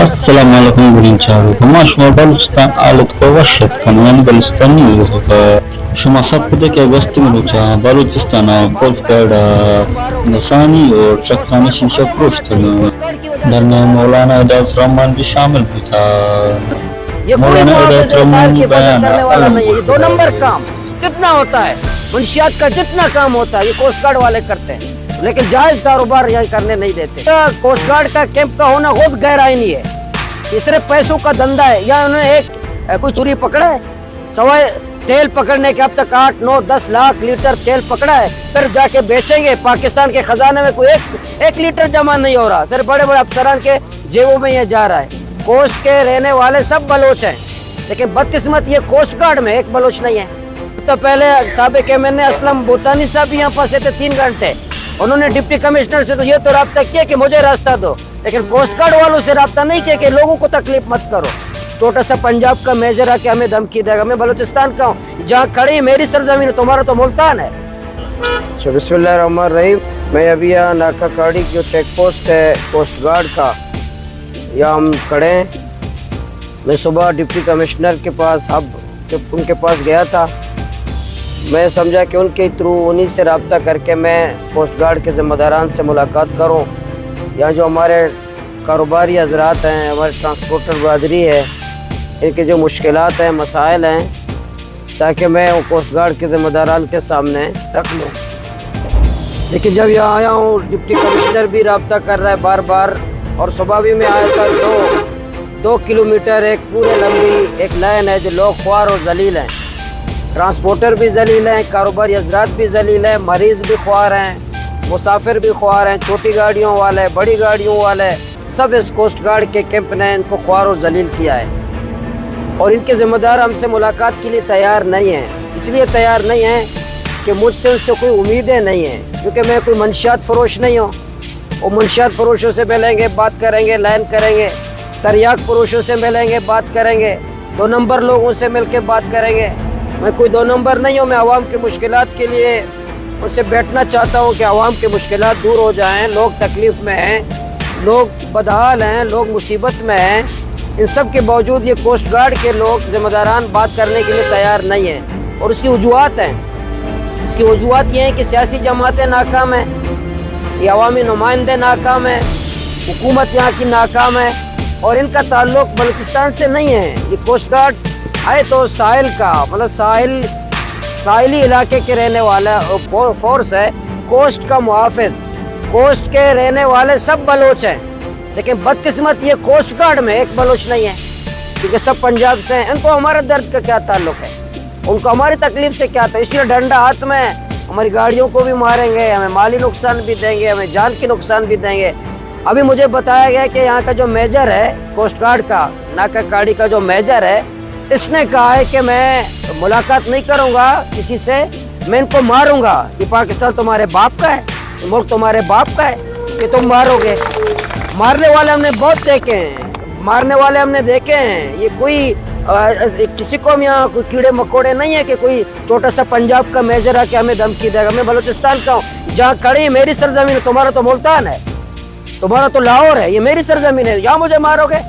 السلام عليكم gurincha شما بلوچستان آلت کو وشت کن یعنی بلوچستان نیوز شما سب پتہ کہ اگست میں روچا بلوچستان کوز گارڈ نسانی اور چکرانی شیشہ پروش تھے درمیان مولانا ہدایت الرحمان بھی شامل بھی تھا. مولانا ہدایت الرحمان کی بیان دو نمبر کام کتنا ہوتا ہے, منشیات کا جتنا کام ہوتا ہے یہ کوسٹ گارڈ والے کرتے ہیں, لیکن جائز کاروبار یہاں کرنے نہیں دیتے. کوسٹ گارڈ کا کیمپ کا ہونا خود غیر آئینی ہے, یہ صرف پیسوں کا دھندا ہے. یا انہوں نے ایک کوئی چوری پکڑا ہے, سوائے تیل پکڑنے کے اب تک 8-9-10 لاکھ لیٹر تیل پکڑا ہے, پھر جا کے بیچیں گے. پاکستان کے خزانے میں کوئی ایک لیٹر جمع نہیں ہو رہا, صرف بڑے بڑے افسران کے جیبوں میں یہ جا رہا ہے. کوسٹ کے رہنے والے سب بلوچ ہیں, لیکن بدقسمت یہ کوسٹ گارڈ میں ایک بلوچ نہیں ہے. تو پہلے سابق MN اسلم بوتانی صاحب بھی یہاں پھنسے تھے 3 گھنٹے, انہوں نے ڈپٹی کمشنر سے تو یہ تو رابطہ کیا کہ مجھے راستہ دو, لیکن کوسٹ گارڈ والوں سے رابطہ نہیں کیا کہ لوگوں کو تکلیف مت کرو. چھوٹا سا پنجاب کا میجر ہے کہ ہمیں دھمکی دے گا. میں بلوچستان کا ہوں, جہاں کھڑی میری سرزمین ہے, تمہارا تو ملتان ہے. بسم اللہ الرحمن الرحیم. میں ابھی یہاں ناکہ کاڑی جو چیک پوسٹ ہے کوسٹ گارڈ کا, یہاں ہم کھڑے ہیں. میں صبح ڈپٹی کمشنر کے پاس ان کے پاس گیا تھا. میں سمجھا کہ ان کے تھرو انہی سے رابطہ کر کے میں کوسٹ گارڈ کے ذمہ داران سے ملاقات کروں. یہاں جو ہمارے کاروباری حضرات ہیں, ہمارے ٹرانسپورٹر برادری ہے, ان کے جو مشکلات ہیں, مسائل ہیں, تاکہ میں وہ کوسٹ گارڈ کے ذمہ داران کے سامنے رکھ لوں. لیکن جب یہاں آیا ہوں, ڈپٹی کمشنر بھی رابطہ کر رہا ہے بار بار, اور صبح بھی میں آیا تھا. 2 کلومیٹر ایک پورے لمبی ایک لائن ہے جو لوگ خوار اور ذلیل ہیں. ٹرانسپورٹر بھی ذلیل ہیں, کاروباری حضرات بھی ذلیل ہیں, مریض بھی خوار ہیں, مسافر بھی خوار ہیں, چھوٹی گاڑیوں والے, بڑی گاڑیوں والے, سب اس کوسٹ گارڈ کے کیمپ نے ان کو خوار اور ذلیل کیا ہے. اور ان کے ذمہ دار ہم سے ملاقات کے لیے تیار نہیں ہیں. اس لیے تیار نہیں ہیں کہ مجھ سے ان سے کوئی امیدیں نہیں ہیں, کیونکہ میں کوئی منشیات فروش نہیں ہوں. وہ منشیات فروشوں سے ملیں گے, بات کریں گے, لائن کریں گے. تریاک فروشوں سے ملیں گے, بات کریں گے. 2 نمبر لوگوں سے مل کے بات کریں گے. میں کوئی 2 نمبر نہیں ہوں. میں عوام کی مشکلات کے لیے ان سے بیٹھنا چاہتا ہوں کہ عوام کی مشکلات دور ہو جائیں. لوگ تکلیف میں ہیں, لوگ بدحال ہیں, لوگ مصیبت میں ہیں. ان سب کے باوجود یہ کوسٹ گارڈ کے لوگ ذمہ داران بات کرنے کے لیے تیار نہیں ہیں. اور اس کی وجوہات ہیں. اس کی وجوہات یہ ہیں کہ سیاسی جماعتیں ناکام ہیں, یہ عوامی نمائندے ناکام ہیں, حکومت یہاں کی ناکام ہے, اور ان کا تعلق بلوچستان سے نہیں ہے. یہ کوسٹ گارڈ آئے تو ساحل کا مطلب ساحلی علاقے کے رہنے والا فورس ہے, کوسٹ کا محافظ. کوسٹ کے رہنے والے سب بلوچ ہیں, لیکن بدقسمت یہ کوسٹ گارڈ میں ایک بلوچ نہیں ہے, کیونکہ سب پنجاب سے ہیں. ان کو ہمارے درد کا کیا تعلق ہے, ان کو ہماری تکلیف سے کیا تھا. اس لیے ڈنڈا ہاتھ میں, ہماری گاڑیوں کو بھی ماریں گے, ہمیں مالی نقصان بھی دیں گے, ہمیں جان کی نقصان بھی دیں گے. ابھی مجھے بتایا گیا کہ یہاں کا جو میجر ہے کوسٹ گارڈ کا, ناکہ کاڑی کا جو میجر ہے, اس نے کہا ہے کہ میں ملاقات نہیں کروں گا کسی سے, میں ان کو ماروں گا. یہ پاکستان تمہارے باپ کا ہے, یہ ملک تمہارے باپ کا ہے کہ تم مارو گے. مارنے والے ہم نے بہت دیکھے ہیں, مارنے والے ہم نے دیکھے ہیں. یہ کوئی کسی کو یہاں کوئی کیڑے مکوڑے نہیں ہے کہ کوئی چھوٹا سا پنجاب کا میجر ہے کہ ہمیں دھمکی دے گا. میں بلوچستان کا ہوں, جہاں کھڑی میری سرزمین ہے. تمہارا تو ملتان ہے, تمہارا تو لاہور ہے, یہ میری سرزمین ہے. یہاں مجھے مارو گے,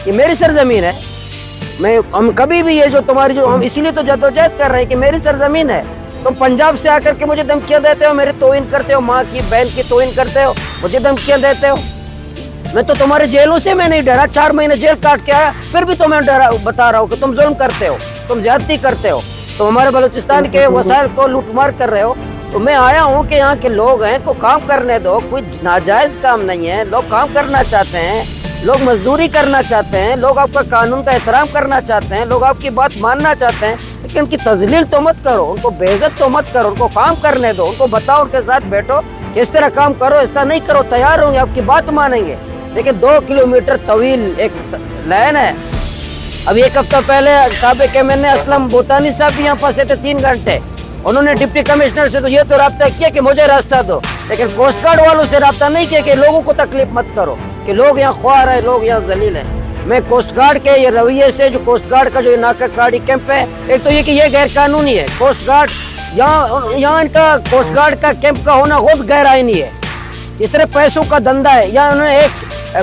یہ میری سرزمین ہے. ہم کبھی بھی یہ جو تمہاری جو ہم اسی لیے تو جدوجہد کر رہے ہیں کہ میری سرزمین ہے. تم پنجاب سے آ کر کے مجھے دھمکیاں دیتے ہو, میرے توہین کرتے ہو, ماں کی بہن کی توہین کرتے ہو, مجھے دھمکیاں دیتے ہو. میں تو تمہارے جیلوں سے میں نہیں ڈرا, 4 مہینے جیل کاٹ کے آیا, پھر بھی تمہیں بتا رہا ہوں کہ تم ظلم کرتے ہو, تم زیادتی کرتے ہو, تم ہمارے بلوچستان کے وسائل کو لوٹ مار کر رہے ہو. تو میں آیا ہوں کہ یہاں کے لوگ ہیں کو کام کرنے دو, کوئی ناجائز کام نہیں ہے. لوگ کام کرنا چاہتے ہیں, لوگ مزدوری کرنا چاہتے ہیں, لوگ آپ کا قانون کا احترام کرنا چاہتے ہیں, لوگ آپ کی بات ماننا چاہتے ہیں. لیکن ان کی تذلیل تو مت کرو, ان کو بے عزت تو مت کرو, ان کو کام کرنے دو, ان کو بتاؤ, ان کے ساتھ بیٹھو کہ اس طرح کام کرو, اس طرح نہیں کرو. تیار ہوں گے, آپ کی بات مانیں گے. لیکن 2 کلومیٹر طویل ایک لائن ہے. ابھی 1 ہفتہ پہلے سابق MN اسلم بوتانی صاحب بھی یہاں پھنسے تھے 3 گھنٹے. انہوں نے ڈپٹی کمشنر سے تو یہ تو رابطہ کیا کہ مجھے راستہ دو, لیکن کوسٹ گارڈ والوں سے رابطہ نہیں کیا کہ لوگوں کو تکلیف مت کرو, کہ لوگ یہاں خوار ہیں, لوگ یہاں ذلیل ہیں. میں کوسٹ گارڈ کے یہ رویے سے, جو کوسٹ گارڈ کا جو ناکہ کاڑی کیمپ ہے, ایک تو یہ کہ یہ غیر قانونی ہے. کوسٹ گارڈ یہاں ان کا کوسٹ گارڈ کا کیمپ کا ہونا خود غیر آئینی ہے. یہ صرف پیسوں کا دھندا ہے. یا انہوں نے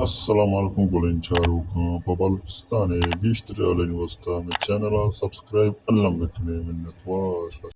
Assalamualaikum Golencharo Babalstane Bishtre Alen Wasta channel subscribe Allah mekne minnat wa